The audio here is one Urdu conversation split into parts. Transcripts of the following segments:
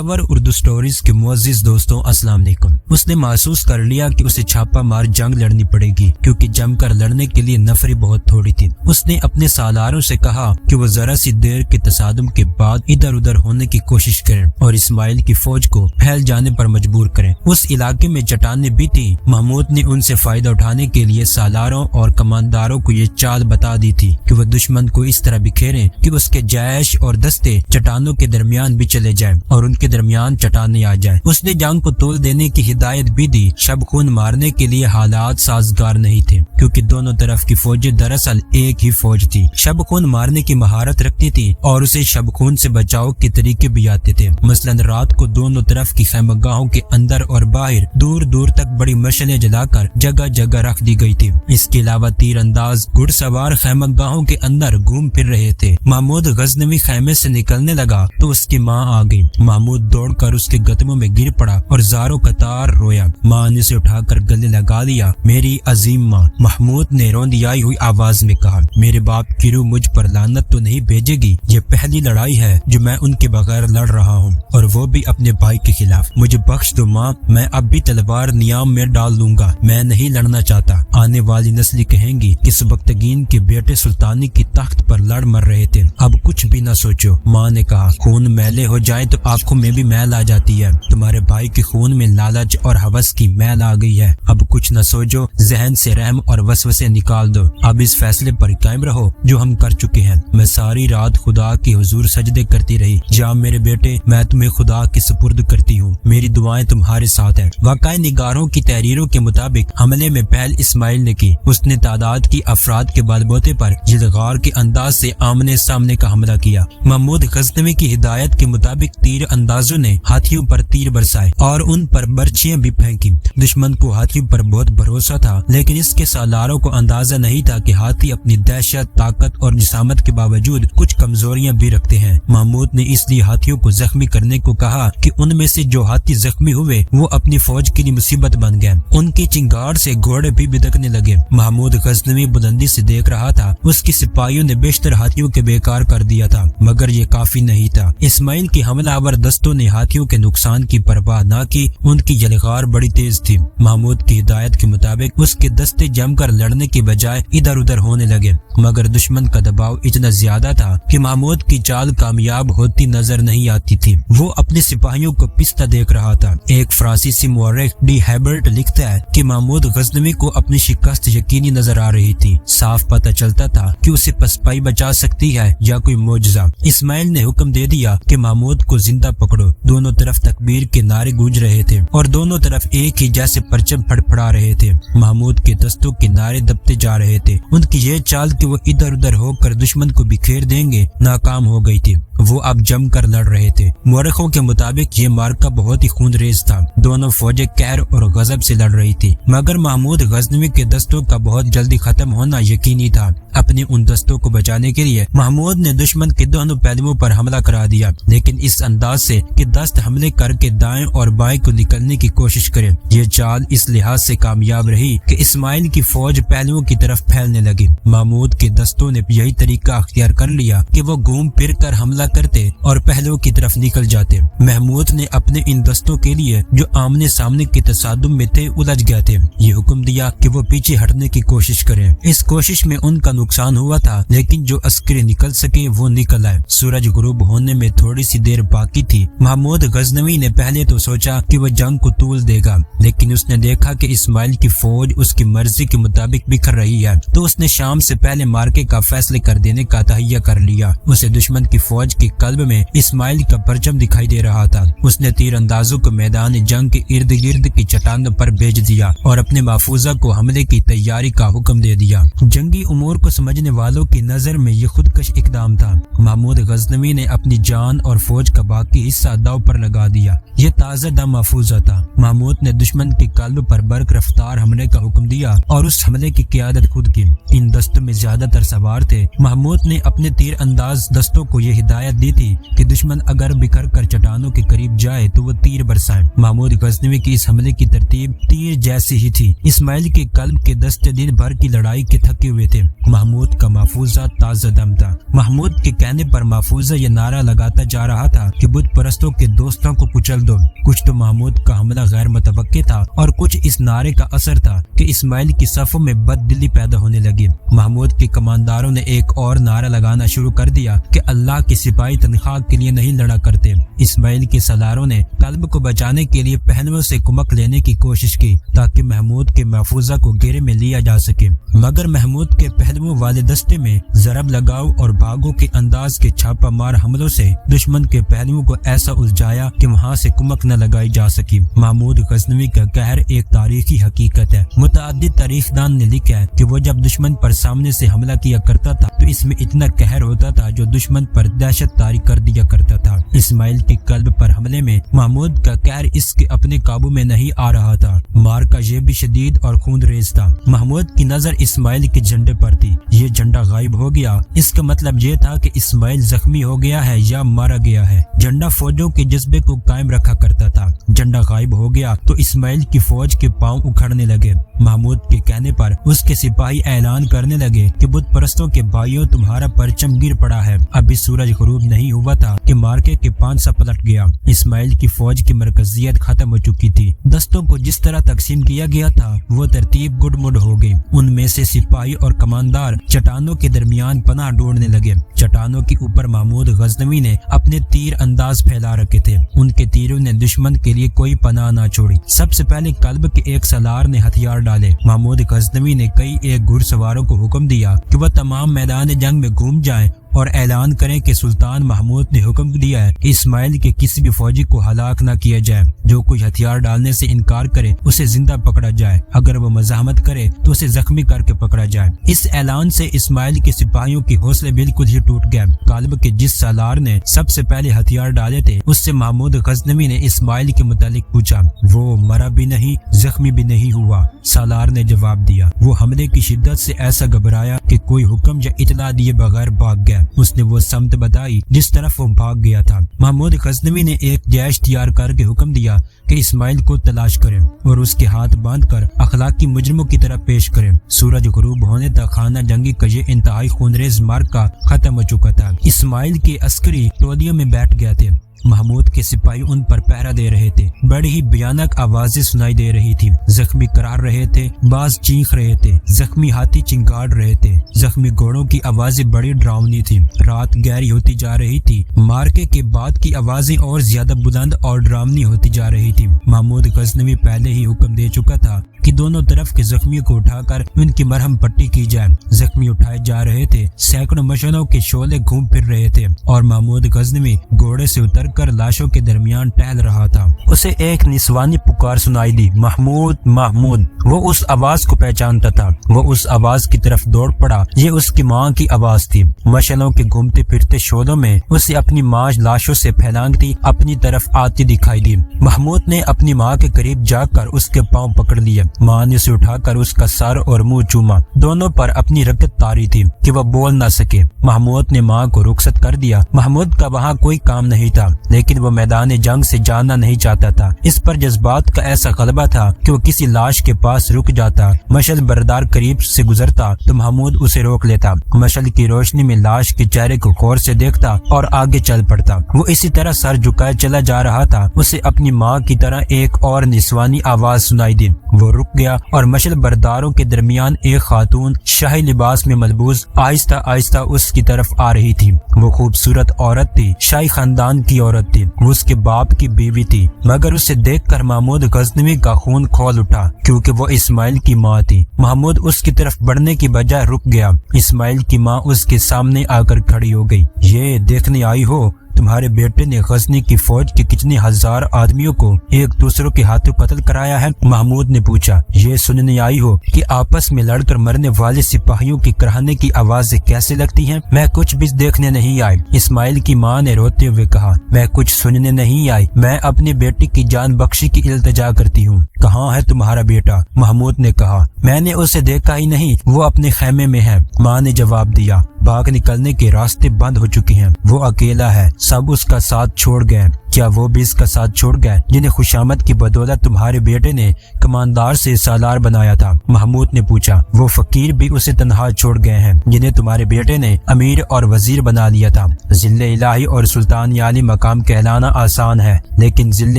ڈسکور اردو سٹوریز کے معزز دوستوں السلام علیکم۔ اس نے محسوس کر لیا کہ اسے چھاپا مار جنگ لڑنی پڑے گی کیونکہ جم کر لڑنے کے لیے نفری بہت تھوڑی تھی۔ اس نے اپنے سالاروں سے کہا کہ وہ ذرا سی دیر کے تصادم کے بعد ادھر ادھر ہونے کی کوشش کریں اور اسماعیل کی فوج کو پھیل جانے پر مجبور کریں۔ اس علاقے میں چٹانیں بھی تھی۔ محمود نے ان سے فائدہ اٹھانے کے لیے سالاروں اور کمانداروں کو یہ چال بتا دی تھی کہ وہ دشمن کو اس طرح بکھیریں کہ اس کے جیش اور دستے چٹانوں کے درمیان بھی چلے جائیں اور ان کے درمیان چٹانیں آ جائیں۔ اس نے جنگ کو تول دینے کی ہدایت بھی دی۔ شب خون مارنے کے لیے حالات سازگار نہیں تھے کیونکہ دونوں طرف کی فوجیں دراصل ایک ہی فوج تھی۔ شب خون مارنے کی مہارت رکھتی تھی اور اسے شب خون سے بچاؤ کے طریقے بھی آتے تھے۔ مثلا رات کو دونوں طرف کی خیمہ گاہوں کے اندر اور باہر دور دور تک بڑی مشعلیں جلا کر جگہ جگہ رکھ دی گئی تھی۔ اس کے علاوہ تیر انداز گھڑ سوار خیمہ گاہوں کے اندر گھوم پھر رہے تھے۔ محمود غزنوی خیمے سے نکلنے لگا تو اس کی ماں آ گئی۔ محمود دوڑ کر اس کے قدموں میں گر پڑا اور زاروں قطار رویا۔ ماں نے اسے اٹھا کر گلے لگا لیا۔ میری عظیم ماں، محمود نے روندی آئی ہوئی آواز میں کہا، میرے باپ کی روح مجھ پر لعنت تو نہیں بھیجے گی؟ یہ پہلی لڑائی ہے جو میں ان کے بغیر لڑ رہا ہوں اور وہ بھی اپنے بھائی کے خلاف۔ مجھے بخش دو ماں، میں اب بھی تلوار نیام میں ڈال لوں گا، میں نہیں لڑنا چاہتا۔ آنے والی نسلیں کہیں گی کہ سبکتگین کے بیٹے سلطانی کی تخت پر لڑ مر رہے تھے، اب کچھ بھی نہ سوچو۔ ماں نے کہا، خون میلے ہو جائے تو آنکھوں میں بھی میل آ جاتی ہے، تمہارے بھائی کے خون میں لالچ اور ہوس کی میل آ گئی ہے، اب کچھ نہ سوچو، ذہن سے رحم اور وسوسے نکال دو، اب اس فیصلے پر قائم رہو جو ہم کر چکے ہیں۔ میں ساری رات خدا کے حضور سجدے کرتی رہی، جا میرے بیٹے، میں تمہیں خدا کے سپرد کرتی ہوں، میری دعائیں تمہارے ساتھ ہیں۔ واقعہ نگاروں کی تحریروں کے مطابق حملے میں پہل اسماعیل نے کی۔ اس نے تعداد کی افراد کے بل بوتے پر یلغار کے انداز سے آمنے سامنے کا حملہ کیا۔ محمود غزنوی کی ہدایت کے مطابق تیر اندازوں نے ہاتھیوں پر تیر برسائے اور ان پر برچیاں بھی پھینکی۔ دشمن کو ہاتھیوں پر بہت بھروسہ تھا لیکن اس کے سالاروں کو اندازہ نہیں تھا کہ ہاتھی اپنی دہشت، طاقت اور جسامت کے باوجود کچھ کمزوریاں بھی رکھتے ہیں۔ محمود نے اس لیے ہاتھیوں کو زخمی کرنے کو کہا کہ ان میں سے جو ہاتھی زخمی ہوئے وہ اپنی فوج کے لیے مصیبت بن گئے۔ ان کی چنگاڑ سے گھوڑے بھی بدکنے لگے۔ محمود غزنوی بلندی سے دیکھ رہا تھا، اس کی سپاہیوں نے بیشتر ہاتھیوں کے بیکار کر دیا تھا مگر یہ کافی نہیں تھا۔ اسماعیل کے حملہ آور دستوں نے ہاتھیوں کے نقصان کی پرواہ نہ کی، ان کی یلغار بڑی تیز تھی۔ محمود کی ہدایت کے مطابق اس کے دستے جم کر لڑنے کے بجائے ادھر ادھر ہونے لگے مگر دشمن کا دباؤ اتنا زیادہ تھا کہ محمود کی چال کامیاب ہوتی نظر نہیں آتی تھی۔ وہ اپنے سپاہیوں کو پستا دیکھ رہا تھا۔ ایک فرانسیسی مورخ ڈی ہیبرٹ لکھتا ہے کہ محمود غزنوی کو اپنی شکست یقینی نظر آ رہی تھی، صاف پتہ چلتا تھا کہ اسے پسپائی بچا سکتی ہے یا کوئی معجزہ۔ اسماعیل نے حکم دے دیا کہ محمود کو زندہ پکڑو۔ دونوں طرف تکبیر کے نعرے گونج رہے تھے اور دونوں طرف ایک ہی جیسے پرچم پھڑپھڑا رہے تھے۔ محمود کے دستوں کے نعرے دبتے جا رہے تھے۔ ان کی یہ چال کہ وہ ادھر ادھر ہو کر دشمن کو بکھیر دیں گے ناکام ہو گئی تھی۔ وہ اب جم کر لڑ رہے تھے۔ مورخوں کے مطابق یہ معرکہ بہت ہی خون ریز تھا۔ دونوں فوجیں قہر اور غضب سے لڑ رہی تھی مگر محمود غزنوی کے دستوں کا بہت جلدی ختم ہونا یقینی تھا۔ اپنے ان دستوں کو بچانے کے لیے محمود نے دشمن کے دونوں پہلوؤں پر حملہ کرا دیا لیکن اس انداز سے کہ دست حملے کر کے دائیں اور بائیں کو نکلنے کی کوشش کرے۔ یہ چال اس لحاظ سے کامیاب رہی کہ اسماعیل کی فوج پہلوؤں کی طرف پھیلنے لگی۔ محمود کے دستوں نے یہی طریقہ اختیار کر لیا کہ وہ گھوم پھر کر حملہ کرتے اور پہلوؤں کی طرف نکل جاتے۔ محمود نے اپنے ان دستوں کے لیے جو آمنے سامنے کے تصادم میں تھے الجھ گئے تھے یہ حکم دیا کہ وہ پیچھے ہٹنے کی کوشش کریں۔ اس کوشش میں ان کا نقصان ہوا تھا لیکن جو عسکری نکل سکے وہ نکل آئے۔ سورج غروب ہونے میں تھوڑی سی دیر باقی تھی۔ محمود غزنوی نے پہلے تو سوچا کہ وہ جنگ کو طول دے گا لیکن اس نے دیکھا کہ اسماعیل کی فوج اس کی مرضی کے مطابق بکھر رہی ہے تو اس نے شام سے پہلے مارکے کا فیصلے کر دینے کا تہیہ کر لیا۔ اسے دشمن کی فوج کے قلب میں اسماعیل کا پرچم دکھائی دے رہا تھا۔ اس نے تیر اندازوں کو میدان جنگ کے ارد گرد کی چٹانوں پر بھیج دیا اور اپنے محفوظہ کو حملے کی تیاری کا حکم دے دیا۔ جنگی امور کو سمجھنے والوں کی نظر میں یہ خودکش اقدام تھا۔ محمود غزنوی نے اپنی جان اور فوج کا باقی حصہ داؤ پر لگا دیا۔ یہ تازہ دم محفوظہ تھا۔ محمود نے دشمن کے قلب پر برق رفتار حملے کا حکم دیا اور اس حملے کی قیادت خود کی۔ ان دستوں میں زیادہ تر سوار تھے۔ محمود نے اپنے تیر انداز دستوں کو یہ ہدایت دی تھی کہ دشمن اگر بکھر کر چٹانوں کے قریب جائے تو وہ تیر برسائیں۔ محمود غزنوی کی اس حملے کی ترتیب تیر جیسی ہی تھی۔ اسماعیل کے قلب کے دستے دن بھر کی لڑائی کے تھکے ہوئے تھے۔ محمود کا محفوظہ تازہ دم تھا۔ محمود کے کہنے پر محفوظہ یہ نعرہ لگاتا جا رہا تھا کہ بت پرستوں کے دوستوں کو کچل دو۔ کچھ تو محمود کا حملہ غیر متوقع تھا اور کچھ اس نعرے کا اثر تھا کہ اسماعیل کی صفوں میں بد دلی پیدا ہونے لگی۔ محمود کے کمانداروں نے ایک اور نعرہ لگانا شروع کر دیا کہ اللہ کے سپاہی تنخواہ کے لیے نہیں لڑا کرتے۔ اسماعیل کے سالاروں نے کلب کو بچانے کے لیے پہلوؤں سے کمک لینے کی کوشش کی تاکہ محمود کے محفوظہ کو گھیرے میں لیا جا سکے، مگر محمود کے پہلوؤں والے دستے میں ضرب لگاؤ اور بھاگو کے انداز کے چھاپہ مار حملوں سے دشمن کے پہلوؤں کو ایسا الجھایا کہ وہاں سے کمک نہ لگائی جا سکی۔ محمود غزنوی کا قہر ایک تاریخی حقیقت ہے۔ متعدد تاریخ دان نے لکھا ہے کہ وہ جب دشمن پر سامنے سے حملہ کیا کرتا تھا تو اس میں اتنا قہر ہوتا تھا جو دشمن پر دہشت طاری کر دیا کرتا تھا۔ اسماعیل کے قلب پر حملے میں محمود کا قہر اس کے اپنے قابو میں نہیں آ رہا تھا۔ مارکا یہ بھی شدید اور خون ریز تھا۔ محمود کی نظر اسماعیل کے جھنڈے پر تھی۔ یہ جھنڈا غائب ہو گیا، اس کا مطلب یہ تھا کہ اسماعیل زخمی ہو گیا ہے یا مارا گیا ہے۔ جھنڈا فوجوں کے جذبے کو قائم رکھا کرتا تھا۔ جھنڈا غائب ہو گیا تو اسماعیل کی فوج کے پاؤں اکھڑنے لگے۔ محمود کے کہنے پر اس کے سپاہی اعلان کرنے لگے کہ بت پرستوں کے بھائیوں، تمہارا پرچم گر پڑا ہے۔ ابھی سورج غروب نہیں ہوا تھا کہ مارکے کے پانسا پلٹ گیا۔ اسماعیل کی فوج کی مرکزیت ختم ہو چکی تھی۔ دستوں کو جس طرح تقسیم کیا گیا تھا وہ ترتیب گڈ مڈ ہو گئی۔ ان میں سے سپاہی اور کماندار چٹانوں کے درمیان پناہ ڈھونڈنے لگے۔ چٹانوں کے اوپر محمود غزنوی نے اپنے تیر انداز پھیلا رکھے تھے۔ ان کے تیروں نے دشمن کے لیے کوئی پناہ نہ چھوڑی۔ سب سے پہلے قلب کے ایک سالار نے ہتھیار ڈالے۔ محمود غزنوی نے کئی ایک گھڑ سواروں کو حکم دیا کہ وہ تمام میدان جنگ میں گھوم جائیں اور اعلان کریں کہ سلطان محمود نے حکم دیا ہے کہ اسماعیل کے کسی بھی فوجی کو ہلاک نہ کیا جائے۔ جو کوئی ہتھیار ڈالنے سے انکار کرے اسے زندہ پکڑا جائے، اگر وہ مزاحمت کرے تو اسے زخمی کر کے پکڑا جائے۔ اس اعلان سے اسماعیل کے سپاہیوں کے حوصلے بالکل ہی ٹوٹ گئے۔ قلب کے جس سالار نے سب سے پہلے ہتھیار ڈالے تھے اس سے محمود غزنوی نے اسماعیل کے متعلق پوچھا۔ وہ مرا بھی نہیں، زخمی بھی نہیں ہوا، سالار نے جواب دیا۔ وہ حملے کی شدت سے ایسا گھبرایا کہ کوئی حکم یا اطلاع دیے بغیر بھاگ گیا۔ اس نے وہ سمت بتائی جس طرف وہ بھاگ گیا تھا۔ محمود غزنوی نے ایک جیش تیار کر کے حکم دیا کہ اسماعیل کو تلاش کریں اور اس کے ہاتھ باندھ کر اخلاقی مجرموں کی طرف پیش کریں۔ سورج غروب ہونے تک خانہ جنگی کا یہ انتہائی خونریز معرکہ ختم ہو چکا تھا۔ اسماعیل کے عسکری ٹولیوں میں بیٹھ گئے تھے۔ محمود کے سپاہی ان پر پہرا دے رہے تھے۔ بڑی ہی بھیانک آوازیں سنائی دے رہی تھی۔ زخمی کرار رہے تھے، باز چیخ رہے تھے، زخمی ہاتھی چنگاڑ رہے تھے، زخمی گھوڑوں کی آوازیں بڑی ڈراؤنی تھی۔ رات گہری ہوتی جا رہی تھی۔ مارکے کے بعد کی آوازیں اور زیادہ بلند اور ڈراؤنی ہوتی جا رہی تھی۔ محمود غزنوی پہلے ہی حکم دے چکا تھا کہ دونوں طرف کے زخمیوں کو اٹھا کر ان کی مرہم پٹی کی جائے۔ زخمی اٹھائے جا رہے تھے، سینکڑوں مشعلوں کے شعلے گھوم پھر رہے تھے اور محمود غزنوی گھوڑے سے اتر کر لاشوں کے درمیان ٹہل رہا تھا۔ اسے ایک نسوانی پکار سنائی دی، محمود محمود۔ وہ اس آواز کو پہچانتا تھا۔ وہ اس آواز کی طرف دوڑ پڑا۔ یہ اس کی ماں کی آواز تھی۔ مشعلوں کے گھومتے پھرتے شعلوں میں اسے اپنی ماں لاشوں سے پھیلانگتی اپنی طرف آتی دکھائی دی۔ محمود نے اپنی ماں کے قریب جا کر اس کے پاؤں پکڑ لیے۔ ماں نے اسے اٹھا کر اس کا سر اور منہ چوما۔ دونوں پر اپنی رکت تاری تھی کہ وہ بول نہ سکے۔ محمود نے ماں کو رخصت کر دیا۔ محمود کا وہاں کوئی کام نہیں تھا، لیکن وہ میدان جنگ سے جانا نہیں چاہتا تھا۔ اس پر جذبات کا ایسا غلبہ تھا کہ وہ کسی لاش کے پاس رک جاتا۔ مشعل بردار قریب سے گزرتا تو محمود اسے روک لیتا۔ مشعل کی روشنی میں لاش کے چہرے کو غور سے دیکھتا اور آگے چل پڑتا۔ وہ اسی طرح سر جھکائے چلا جا رہا تھا۔ اسے اپنی ماں کی طرح ایک اور نسوانی آواز سنائی دی۔ وہ رک گیا اور مشعل برداروں کے درمیان ایک خاتون شاہی لباس میں ملبوس آہستہ آہستہ اس کی طرف آ رہی تھی۔ وہ خوبصورت عورت تھی، شاہی خاندان کی عورت تھی۔ وہ اس کے باپ کی بیوی تھی، مگر اسے دیکھ کر محمود غزنوی کا خون کھول اٹھا کیونکہ وہ اسماعیل کی ماں تھی۔ محمود اس کی طرف بڑھنے کی بجائے رک گیا۔ اسماعیل کی ماں اس کے سامنے آ کر کھڑی ہو گئی۔ یہ دیکھنے آئی ہو تمہارے بیٹے نے غزنی کی فوج کے کتنے ہزار آدمیوں کو ایک دوسروں کے ہاتھوں قتل کرایا ہے؟ محمود نے پوچھا۔ یہ سننے آئی ہو کہ آپس میں لڑ کر مرنے والے سپاہیوں کی کراہنے کی آوازیں کیسے لگتی ہیں؟ میں کچھ بھی دیکھنے نہیں آئی، اسماعیل کی ماں نے روتے ہوئے کہا۔ میں کچھ سننے نہیں آئی، میں اپنے بیٹے کی جان بخشی کی التجا کرتی ہوں۔ کہاں ہے تمہارا بیٹا؟ محمود نے کہا۔ میں نے اسے دیکھا ہی نہیں، وہ اپنے خیمے میں ہے، ماں نے جواب دیا۔ باغ نکلنے کے راستے بند ہو چکے ہیں، وہ اکیلا ہے، سب اس کا ساتھ چھوڑ گئے۔ کیا وہ بھی اس کا ساتھ چھوڑ گئے جنہیں خوشامد کی بدولت تمہارے بیٹے نے کماندار سے سالار بنایا تھا؟ محمود نے پوچھا۔ وہ فقیر بھی اسے تنہا چھوڑ گئے ہیں جنہیں تمہارے بیٹے نے امیر اور وزیر بنا لیا تھا۔ ذل الہی اور سلطان عالی مقام کہلانا آسان ہے، لیکن ذل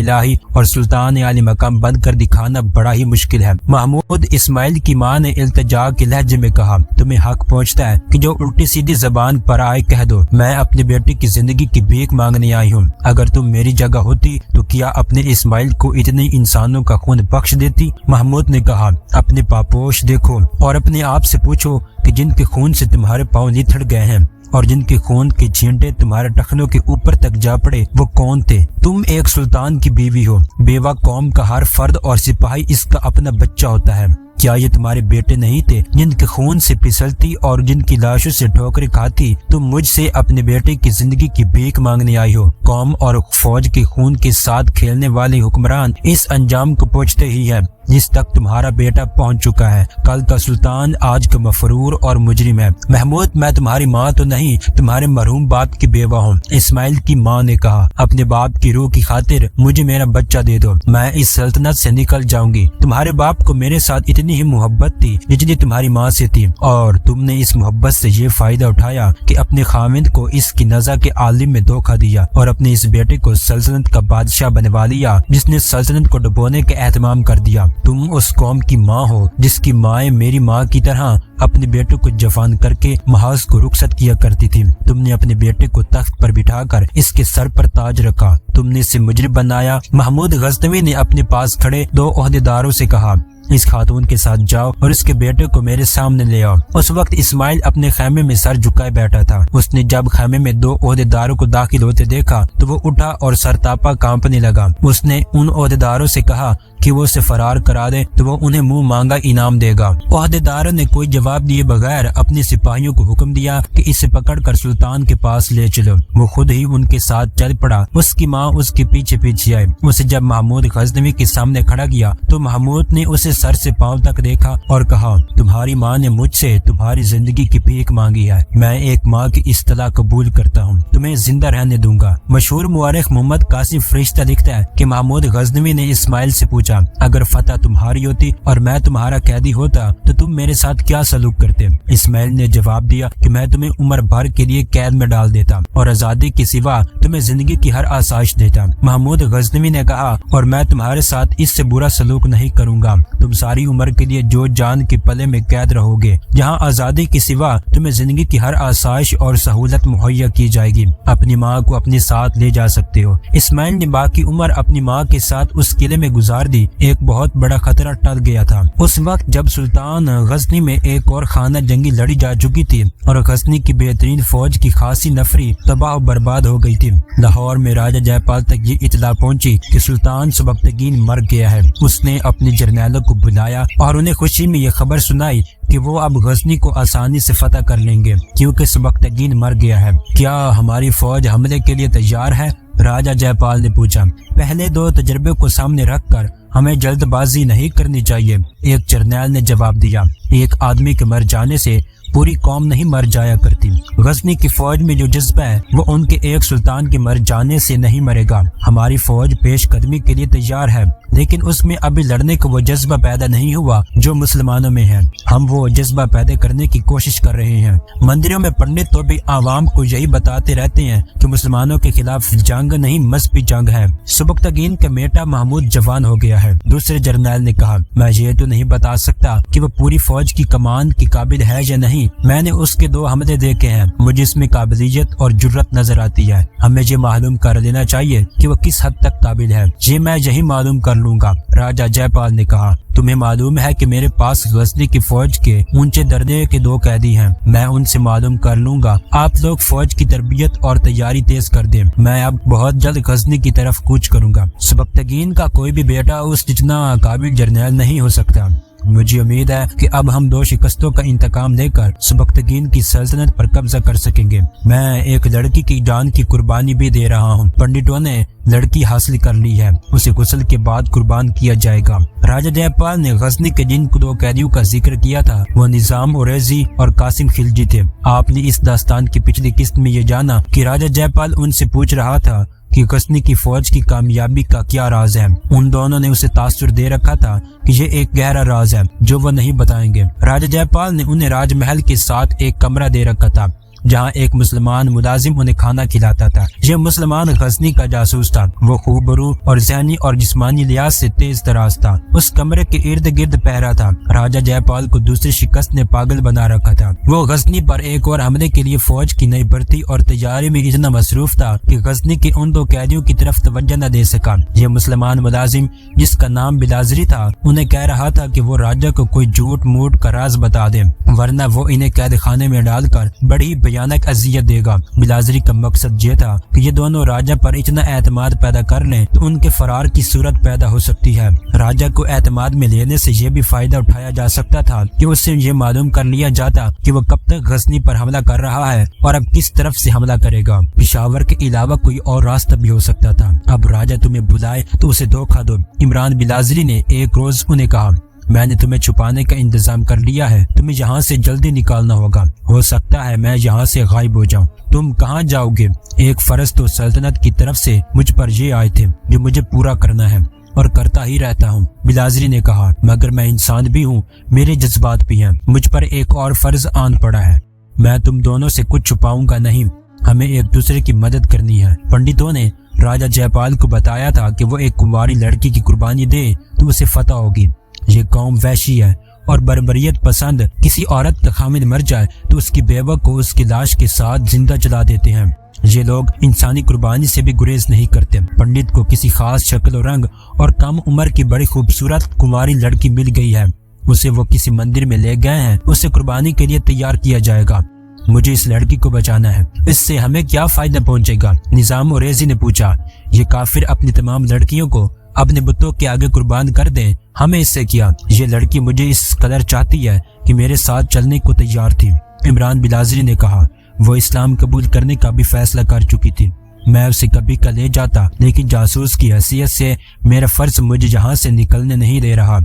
الہی اور سلطان عالی مقام بن کر دکھانا بڑا ہی مشکل ہے۔ محمود اسماعیل کی ماں نے التجا کے لہجے میں کہا، تمہیں حق پہنچتا ہے کہ جو الٹی سیدھی زبان پر آئے کہہ دو۔ میں اپنے بیٹے کی زندگی کی بھیک مانگنے آئی ہوں۔ اگر تم میری جگہ ہوتی تو کیا اپنے اسماعیل کو اتنے انسانوں کا خون بخش دیتی؟ محمود نے کہا، اپنے پاپوش دیکھو اور اپنے آپ سے پوچھو کہ جن کے خون سے تمہارے پاؤں لتھڑ گئے ہیں اور جن کے خون کے چھینٹے تمہارے ٹخنوں کے اوپر تک جا پڑے، وہ کون تھے؟ تم ایک سلطان کی بیوی ہو۔ بیوہ قوم کا ہر فرد اور سپاہی اس کا اپنا بچہ ہوتا ہے۔ کیا یہ تمہارے بیٹے نہیں تھے جن کے خون سے پھسلتی اور جن کی لاشوں سے ٹھوکریں کھاتی؟ تم مجھ سے اپنے بیٹے کی زندگی کی بھیک مانگنے آئی ہو۔ قوم اور فوج کے خون کے ساتھ کھیلنے والے حکمران اس انجام کو پہنچتے ہی ہے جس تک تمہارا بیٹا پہنچ چکا ہے۔ کل کا سلطان آج کا مفرور اور مجرم ہے۔ محمود، میں تمہاری ماں تو نہیں، تمہارے مرحوم باپ کی بیوہ ہوں۔ اسماعیل کی ماں نے کہا، اپنے باپ کی روح کی خاطر مجھے میرا بچہ دے دو، میں اس سلطنت سے نکل جاؤں گی۔ تمہارے باپ کو میرے ساتھ اتنی ہی محبت تھی جتنی تمہاری ماں سے تھی، اور تم نے اس محبت سے یہ فائدہ اٹھایا کہ اپنے خاوند کو اس کی نزع کے عالم میں دھوکہ دیا اور اپنے اس بیٹے کو سلطنت کا بادشاہ بنوا لیا جس نے سلطنت کو ڈبونے کا اہتمام کر دیا۔ تم اس قوم کی ماں ہو جس کی مائیں میری ماں کی طرح اپنے بیٹے کو جوان کر کے محاذ کو رخصت کیا کرتی تھی۔ تم نے اپنے بیٹے کو تخت پر بٹھا کر اس کے سر پر تاج رکھا، تم نے اسے مجرم بنایا۔ محمود غزنوی نے اپنے پاس کھڑے 2 عہدیداروں سے کہا، اس خاتون کے ساتھ جاؤ اور اس کے بیٹے کو میرے سامنے لے آؤ۔ اس وقت اسماعیل اپنے خیمے میں سر جھکائے بیٹھا تھا۔ اس نے جب خیمے میں 2 عہدیداروں کو داخل ہوتے دیکھا تو وہ اٹھا اور سرتاپا کانپنے لگا۔ اس نے ان عہدیداروں سے کہا کہ وہ اسے فرار کرا دے تو وہ انہیں منہ مانگا انعام دے گا۔ عہدیداروں نے کوئی جواب دیے بغیر اپنے سپاہیوں کو حکم دیا کہ اسے پکڑ کر سلطان کے پاس لے چلو۔ وہ خود ہی ان کے ساتھ چل پڑا۔ اس کی ماں اس کے پیچھے پیچھے آئی۔ اسے جب محمود غزنوی کے سامنے کھڑا کیا تو محمود نے اسے سر سے پاؤں تک دیکھا اور کہا، تمہاری ماں نے مجھ سے تمہاری زندگی کی بھیک مانگی ہے، میں ایک ماں کی اصطلاح قبول کرتا ہوں، تمہیں زندہ رہنے دوں گا۔ مشہور مورخ محمد قاسم فرشتہ لکھتا ہے کہ محمود غزنوی نے اسماعیل سے پوچھا، اگر فتح تمہاری ہوتی اور میں تمہارا قیدی ہوتا تو تم میرے ساتھ کیا سلوک کرتے؟ اسماعیل نے جواب دیا کہ میں تمہیں عمر بھر کے لیے قید میں ڈال دیتا اور آزادی کے سوا تمہیں زندگی کی ہر آسائش دیتا۔ محمود غزنوی نے کہا، اور میں تمہارے ساتھ اس سے برا سلوک نہیں کروں گا، تم ساری عمر کے لیے جو جان کے پلے میں قید رہو گے، جہاں آزادی کے سوا تمہیں زندگی کی ہر آسائش اور سہولت مہیا کی جائے گی۔ اپنی ماں کو اپنے ساتھ لے جا سکتے ہو۔ اسماعیل نے باقی عمر اپنی ماں کے ساتھ اس قلعے میں گزار دی۔ ایک بہت بڑا خطرہ ٹل گیا تھا۔ اس وقت جب سلطان غزنی میں ایک اور خانہ جنگی لڑی جا چکی تھی اور غزنی کی بہترین فوج کی خاصی نفری تباہ و برباد ہو گئی تھی، لاہور میں راجہ جے پال تک یہ اطلاع پہنچی کہ سلطان سبکتگین مر گیا ہے۔ اس نے اپنے جرنیلوں کو بلایا اور انہیں خوشی میں یہ خبر سنائی کہ وہ اب غزنی کو آسانی سے فتح کر لیں گے کیونکہ سبکتگین مر گیا ہے۔ کیا ہماری فوج حملے کے لیے تیار ہے؟ راجہ جے پال نے پوچھا۔ پہلے 2 تجربے کو سامنے رکھ کر ہمیں جلد بازی نہیں کرنی چاہیے، ایک جرنیل نے جواب دیا۔ ایک آدمی کے مر جانے سے پوری قوم نہیں مر جایا کرتی۔ غزنی کی فوج میں جو جذبہ ہے وہ ان کے ایک سلطان کے مر جانے سے نہیں مرے گا۔ ہماری فوج پیش قدمی کے لیے تیار ہے، لیکن اس میں ابھی لڑنے کا وہ جذبہ پیدا نہیں ہوا جو مسلمانوں میں ہے۔ ہم وہ جذبہ پیدا کرنے کی کوشش کر رہے ہیں۔ مندروں میں پنڈت تو بھی عوام کو یہی بتاتے رہتے ہیں کہ مسلمانوں کے خلاف جنگ نہیں مذہبی جنگ ہے۔ سبکتگین کا بیٹا محمود جوان ہو گیا ہے، دوسرے جرنیل نے کہا۔ میں یہ تو نہیں بتا سکتا کہ وہ پوری فوج کی کمان کے قابل ہے یا نہیں، میں نے اس کے 2 حملے دیکھے ہیں، مجھے اس میں قابلیت اور جرت نظر آتی ہے۔ ہمیں یہ معلوم کر لینا چاہیے کہ وہ کس حد تک قابل ہے۔ یہ میں یہی معلوم کر لوں گا، راجہ جے پال نے کہا۔ تمہیں معلوم ہے کہ میرے پاس غزنی کی فوج کے اونچے درجے کے 2 قیدی ہیں، میں ان سے معلوم کر لوں گا۔ آپ لوگ فوج کی تربیت اور تیاری تیز کر دیں، میں اب بہت جلد غزنی کی طرف کوچ کروں گا۔ سبکتگین کا کوئی بھی بیٹا اس جتنا قابل جرنیل نہیں ہو سکتا۔ مجھے امید ہے کہ اب ہم 2 شکستوں کا انتقام لے کر سبکتگین کی سلطنت پر قبضہ کر سکیں گے۔ میں ایک لڑکی کی جان کی قربانی بھی دے رہا ہوں۔ پنڈتوں نے لڑکی حاصل کر لی ہے، اسے غسل کے بعد قربان کیا جائے گا۔ راجہ جے پال نے غزنی کے جن 2 قیدیوں کا ذکر کیا تھا وہ نظام اوریزی اور قاسم خلجی تھے۔ آپ نے اس داستان کی پچھلی قسط میں یہ جانا کہ راجہ جے پال ان سے پوچھ رہا تھا کہ غزنی کی فوج کی کامیابی کا کیا راز ہے۔ ان دونوں نے اسے تاثر دے رکھا تھا کہ یہ ایک گہرا راز ہے جو وہ نہیں بتائیں گے۔ راجہ جے پال نے انہیں راج محل کے ساتھ ایک کمرہ دے رکھا تھا جہاں ایک مسلمان ملازم انہیں کھانا کھلاتا تھا۔ یہ مسلمان غزنی کا جاسوس تھا۔ وہ خوبرو اور ذہنی اور جسمانی لحاظ سے تیز تراز تھا۔ اس کمرے کے ارد گرد پہرا تھا۔ راجہ جے پال کو دوسری شکست نے پاگل بنا رکھا تھا۔ وہ غزنی پر ایک اور حملے کے لیے فوج کی نئی بھرتی اور تیاری میں اتنا مصروف تھا کہ غزنی کے ان دو قیدیوں کی طرف توجہ نہ دے سکا۔ یہ مسلمان ملازم جس کا نام بلازری تھا انہیں کہہ رہا تھا کہ وہ راجہ کو کوئی جھوٹ موٹ کا راز بتا دے ورنہ وہ انہیں قید خانے میں ڈال کر بڑی بھیانک اذیت دے گا۔ بلازری کا مقصد یہ تھا کہ یہ دونوں راجہ پر اتنا اعتماد پیدا کر لیں تو ان کے فرار کی صورت پیدا ہو سکتی ہے۔ راجہ کو اعتماد میں لینے سے یہ بھی فائدہ اٹھایا جا سکتا تھا کہ اس سے یہ معلوم کر لیا جاتا کہ وہ کب تک غزنی پر حملہ کر رہا ہے اور اب کس طرف سے حملہ کرے گا۔ پشاور کے علاوہ کوئی اور راستہ بھی ہو سکتا تھا۔ اب راجہ تمہیں بلائے تو اسے دھوکہ دو۔ عمران بلازری نے ایک روز انہیں کہا، میں نے تمہیں چھپانے کا انتظام کر لیا ہے، تمہیں یہاں سے جلدی نکالنا ہوگا، ہو سکتا ہے میں یہاں سے غائب ہو جاؤں۔ تم کہاں جاؤ گے؟ ایک فرض تو سلطنت کی طرف سے مجھ پر یہ آئے تھے جو مجھے پورا کرنا ہے اور کرتا ہی رہتا ہوں۔ بلازری نے کہا، مگر میں انسان بھی ہوں، میرے جذبات بھی ہیں، مجھ پر ایک اور فرض آن پڑا ہے، میں تم دونوں سے کچھ چھپاؤں گا نہیں، ہمیں ایک دوسرے کی مدد کرنی ہے۔ پنڈتوں نے راجہ جے پال کو بتایا تھا کہ وہ ایک کنواری لڑکی کی قربانی دے تو اسے فتح ہوگی۔ یہ قوم وحشی ہے اور بربریت پسند، کسی عورت کا خامد مر جائے تو اس کی بیوہ کو اس کی لاش کے ساتھ زندہ جلا دیتے ہیں۔ یہ لوگ انسانی قربانی سے بھی گریز نہیں کرتے۔ پنڈت کو کسی خاص شکل و رنگ اور کم عمر کی بڑی خوبصورت کنواری لڑکی مل گئی ہے، اسے وہ کسی مندر میں لے گئے ہیں، اسے قربانی کے لیے تیار کیا جائے گا۔ مجھے اس لڑکی کو بچانا ہے، اس سے ہمیں کیا فائدہ پہنچے گا؟ نظام اوریسی نے پوچھا۔ یہ کافر اپنی تمام لڑکیوں کو اپنے بتوں کے آگے قربان کر دیں، ہمیں اس سے کیا؟ یہ لڑکی مجھے اس قدر چاہتی ہے کہ میرے ساتھ چلنے کو تیار تھی۔ عمران بلازری نے کہا، وہ اسلام قبول کرنے کا بھی فیصلہ کر چکی تھی، میں اسے کبھی کا لے جاتا، لیکن جاسوس کی حیثیت سے میرا فرض مجھے یہاں سے نکلنے نہیں دے رہا۔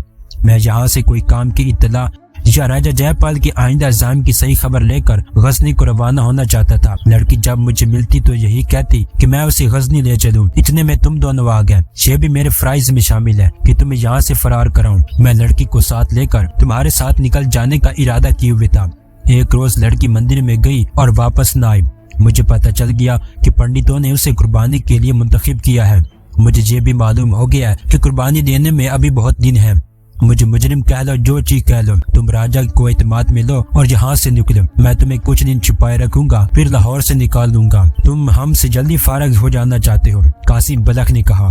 میں یہاں سے کوئی کام کی اطلاع یا راجہ جے پال کی آئندہ عزائم کی صحیح خبر لے کر غزنی کو روانہ ہونا چاہتا تھا۔ لڑکی جب مجھے ملتی تو یہی کہتی کہ میں اسے غزنی لے چلوں، اتنے میں تم دونوں آ گئے۔ یہ بھی میرے فرائض میں شامل ہے کہ تمہیں یہاں سے فرار کراؤں۔ میں لڑکی کو ساتھ لے کر تمہارے ساتھ نکل جانے کا ارادہ کیے ہوئے تھا۔ ایک روز لڑکی مندر میں گئی اور واپس نہ آئی۔ مجھے پتہ چل گیا کہ پنڈتوں نے اسے قربانی کے لیے منتخب کیا ہے۔ مجھے یہ بھی معلوم ہو گیا کہ قربانی دینے میں ابھی بہت دن ہے۔ مجھے مجرم کہہ لو، جو چیز کہہ لو، تم راجہ کو اعتماد میں لو اور یہاں سے نکلو۔ میں تمہیں کچھ دن چھپائے رکھوں گا، پھر لاہور سے نکال دوں گا۔ تم ہم سے جلدی فارغ ہو جانا چاہتے ہو؟ قاسم بلخ نے کہا۔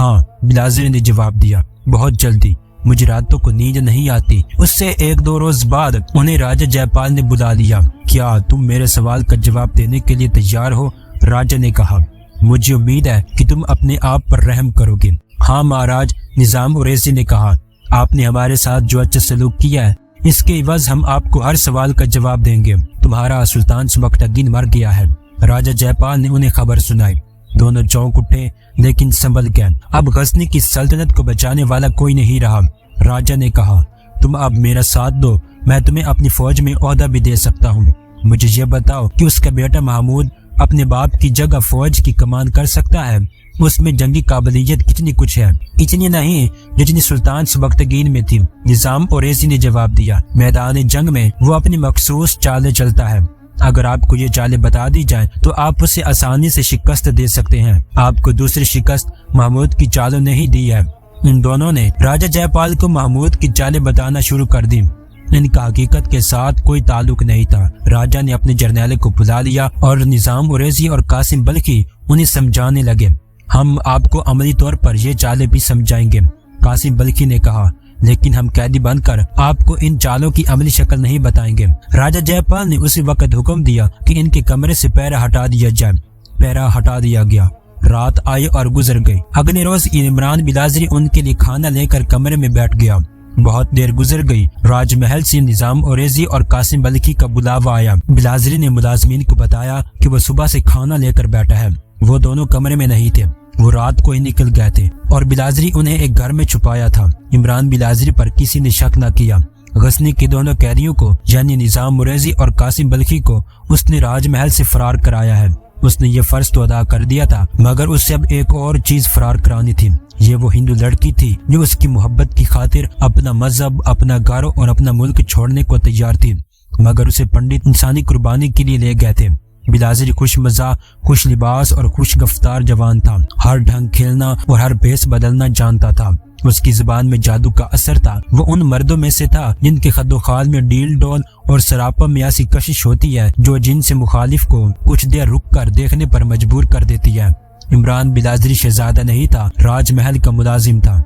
ہاں، بلازری نے جواب دیا، بہت جلدی، مجھے راتوں کو نیند نہیں آتی۔ اس سے ایک دو روز بعد انہیں راجہ جے پال نے بلا لیا۔ کیا تم میرے سوال کا جواب دینے کے لیے تیار ہو؟ راجہ نے کہا، مجھے امید ہے کہ تم اپنے آپ پر رحم کرو گے۔ ہاں مہاراج، نظام اوریسی نے کہا، آپ نے ہمارے ساتھ جو اچھا سلوک کیا ہے اس کے عوض ہم آپ کو ہر سوال کا جواب دیں گے۔ تمہارا سلطان سبکتگین مر گیا ہے۔ راجہ جے پال نے انہیں خبر سنائی۔ دونوں چونک اٹھے لیکن سنبھل گئے۔ اب غزنی کی سلطنت کو بچانے والا کوئی نہیں رہا۔ راجہ نے کہا، تم اب میرا ساتھ دو، میں تمہیں اپنی فوج میں عہدہ بھی دے سکتا ہوں۔ مجھے یہ بتاؤ کہ اس کا بیٹا محمود اپنے باپ کی جگہ فوج کی کمان کر سکتا ہے؟ اس میں جنگی قابلیت کتنی کچھ ہے؟ اتنی نہیں جتنی سلطان سبکتگین میں تھی۔ نظام اوریسی نے جواب دیا، میدان جنگ میں وہ اپنی مخصوص چالیں چلتا ہے، اگر آپ کو یہ چالیں بتا دی جائیں تو آپ اسے آسانی سے شکست دے سکتے ہیں۔ آپ کو دوسری شکست محمود کی چالوں نے ہی دی ہے۔ ان دونوں نے راجہ جے پال کو محمود کی چالیں بتانا شروع کر دی۔ ان کا حقیقت کے ساتھ کوئی تعلق نہیں تھا۔ راجہ نے اپنے جرنیلوں کو بلا لیا اور نظام اوریسی اور قاسم بلخی انہیں سمجھانے لگے۔ ہم آپ کو عملی طور پر یہ چالیں بھی سمجھائیں گے، قاسم بلخی نے کہا، لیکن ہم قیدی بن کر آپ کو ان چالوں کی عملی شکل نہیں بتائیں گے۔ راجہ جے پال نے اسی وقت حکم دیا کہ ان کے کمرے سے پیرا ہٹا دیا جائے۔ پیرا ہٹا دیا گیا۔ رات آئی اور گزر گئی۔ اگلے روز عمران بلازری ان کے لیے کھانا لے کر کمرے میں بیٹھ گیا۔ بہت دیر گزر گئی۔ راج محل سے نظام اوریسی اور قاسم بلخی کا بلاوا آیا۔ بلازری نے ملازمین کو بتایا کہ وہ صبح سے کھانا لے کر بیٹھا ہے۔ وہ دونوں کمرے میں نہیں تھے، وہ رات کو ہی نکل گئے تھے اور بلازری انہیں ایک گھر میں چھپایا تھا۔ عمران بلازری پر کسی نے شک نہ کیا۔ غزنی کے دونوں قیدیوں کو یعنی نظام اوریسی اور قاسم بلخی کو اس نے راج محل سے فرار کرایا ہے۔ اس نے یہ فرض تو ادا کر دیا تھا، مگر اسے اب ایک اور چیز فرار کرانی تھی۔ یہ وہ ہندو لڑکی تھی جو اس کی محبت کی خاطر اپنا مذہب، اپنا گھر اور اپنا ملک چھوڑنے کو تیار تھی، مگر اسے پنڈت انسانی قربانی کے لیے لے گئے تھے۔ بلازر خوش مزاح، خوش لباس اور خوش گفتار جوان تھا، ہر ڈھنگ کھیلنا اور ہر بھیس بدلنا جانتا تھا۔ اس کی زبان میں جادو کا اثر تھا۔ وہ ان مردوں میں سے تھا جن کے خد و خال میں ڈیل ڈول اور سراپا میں ایسی کشش ہوتی ہے جو جن سے مخالف کو کچھ دیر رک کر دیکھنے پر مجبور کر دیتی ہے۔ عمران بلازری شہزادہ نہیں تھا، راج محل کا ملازم تھا۔